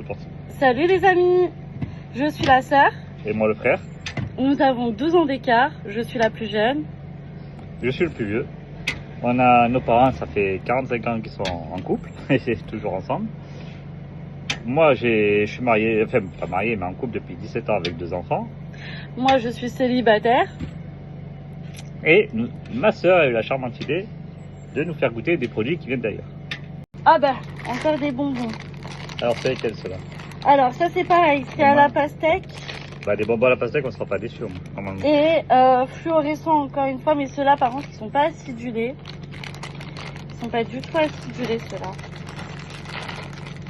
parti. Salut les amis, je suis la sœur. Et moi le frère. Nous avons 12 ans d'écart, je suis la plus jeune. Je suis le plus vieux. On a nos parents, ça fait 45 ans qu'ils sont en couple, et c'est toujours ensemble. Moi je suis marié, enfin pas marié, mais en couple depuis 17 ans avec 2 enfants. Moi je suis célibataire. Et ma sœur a eu la charmante idée de nous faire goûter des produits qui viennent d'ailleurs. Ah bah, encore des bonbons. Alors c'est lesquels ceux-là? Alors ça c'est pareil, c'est à la pastèque. Bah des bonbons à la pastèque, on sera pas déçus normalement. Et fluorescent encore une fois, mais ceux-là par contre ils sont pas acidulés. Ils sont pas du tout acidulés ceux-là.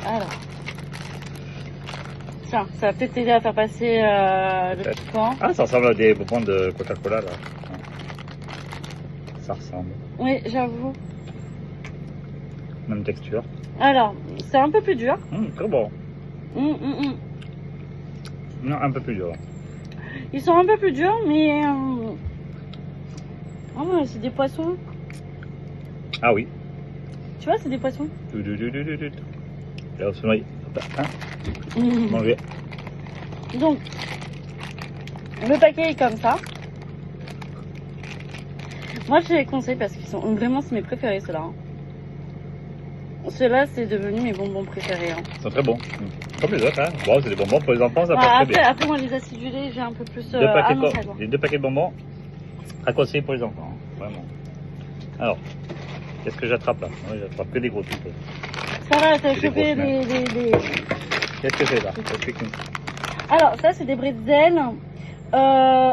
Alors. Tiens, ça va peut-être t'aider à faire passer le piquant. Ah, ça ressemble à des bonbons de Coca-Cola là. Ça ressemble. Oui, j'avoue. Même texture. Alors, c'est un peu plus dur. Très bon. Non, un peu plus dur. Ils sont un peu plus durs, mais... Oh, mais c'est des poissons. Ah oui. Tu vois, c'est des poissons. Là, on se noie. Manger. Donc, le paquet est comme ça. Moi, je les conseille parce qu'ils sont vraiment, c'est mes préférés, ceux-là. Ceux-là, c'est devenu mes bonbons préférés. Ils sont très bons. Comme les autres, hein. Bon, c'est des bonbons pour les enfants, ça passe très bien. Après, moi, les acidulés, j'ai un peu plus... Les 2 paquets de bonbons à conseiller pour les enfants, hein. Vraiment. Alors, qu'est-ce que j'attrape là? Ouais, j'attrape que des gros trucs. Ça va, t'as C'est chopé des les... Qu'est-ce que c'est là? Alors, ça, c'est des bretzels.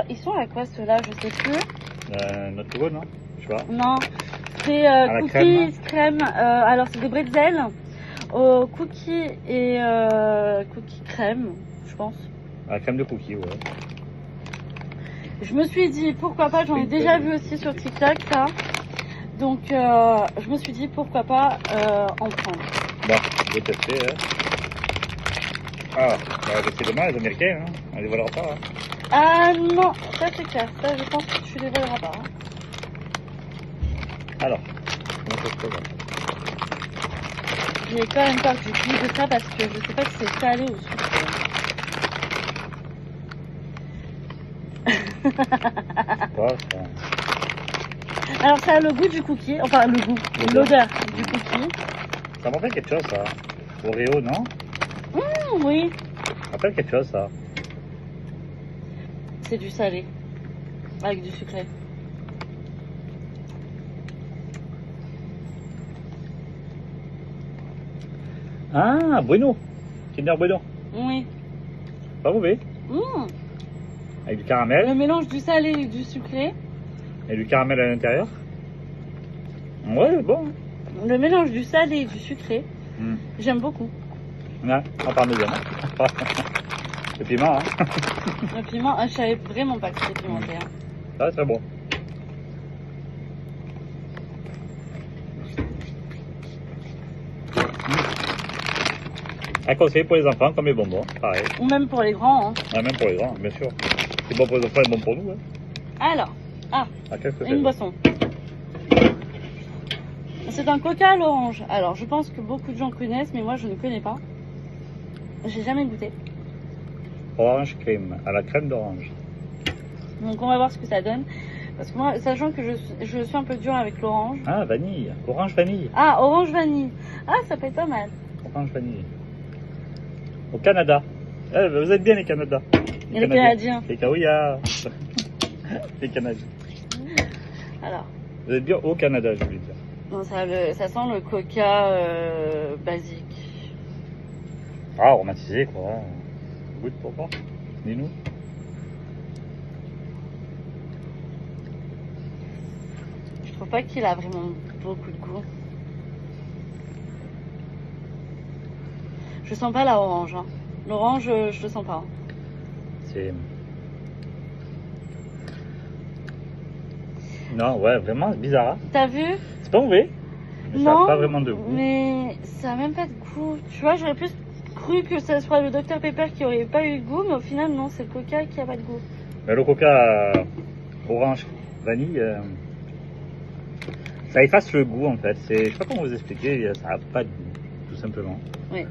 Ils sont à quoi ceux-là? Je sais plus. Notre logo, non? Je sais pas. Non, c'est cookies, crème. Alors, c'est des bretzels au cookies et cookies crème, je pense. La crème de cookies, ouais. Je me suis dit, pourquoi pas, j'en ai déjà vu aussi sur TikTok, ça. Donc, je me suis dit, pourquoi pas en prendre. Bon, je vais tester, hein. Ah, c'est dommage, les Américains, hein. On les volera pas, hein. Ah non, ça c'est clair. Ça, je pense que tu les voleras pas. Hein. Alors, comment ça se présente? J'ai quand même peur que je goûte de ça parce que je sais pas si c'est salé ou sucré. Quoi, ça? Alors ça a le goût du cookie, enfin le goût, l'odeur du cookie. Ça me rappelle quelque chose, ça. Oreo, non? Oui. Ça me rappelle quelque chose, ça. C'est du salé avec du sucré. Ah, Bueno. Kinder Bueno. Oui. Pas mauvais. Avec du caramel. Le mélange du salé et du sucré. Et du caramel à l'intérieur. Ouais, bon. Le mélange du salé et du sucré. J'aime beaucoup. Ouais, en parmesan. Le piment, hein. Le piment, je savais vraiment pas que c'était pimenté. Hein. Ça, c'est très bon. À conseiller pour les enfants comme les bonbons, pareil. Ou même pour les grands. Hein. Ah, même pour les grands, bien sûr. C'est bon pour les enfants et bon pour nous. Hein. Alors, qu'est-ce que c'est, une boisson. C'est un coca à l'orange. Alors, je pense que beaucoup de gens connaissent, mais moi, je ne connais pas. J'ai jamais goûté. Orange cream, à la crème d'orange. Donc, on va voir ce que ça donne. Parce que moi, sachant que je suis un peu dure avec l'orange. Ah, vanille. Orange vanille. Ah, orange vanille. Ah, ça peut être pas mal. Orange vanille. Au Canada. Eh, vous êtes bien les Canadiens. Les Canadiens. Les Kaouya. Les Canadiens. Alors. Vous êtes bien au Canada, je voulais dire. Non, ça sent le coca basique. Ah, romantisé quoi. Goûte pour voir. Dis-nous. Je trouve pas qu'il a vraiment beaucoup de goût. Je sens pas la orange. Hein. L'orange, je le sens pas. C'est... Non, ouais, vraiment bizarre. Hein. T'as vu? C'est pas mauvais. Mais non, ça n'a pas vraiment de goût. Mais ça a même pas de goût. Tu vois, j'aurais plus cru que ce soit le Dr Pepper qui aurait pas eu de goût, mais au final, non, c'est le coca qui a pas de goût. Mais le coca orange vanille, ça efface le goût en fait. Je sais pas comment vous expliquer, ça n'a pas de goût, tout simplement. Oui.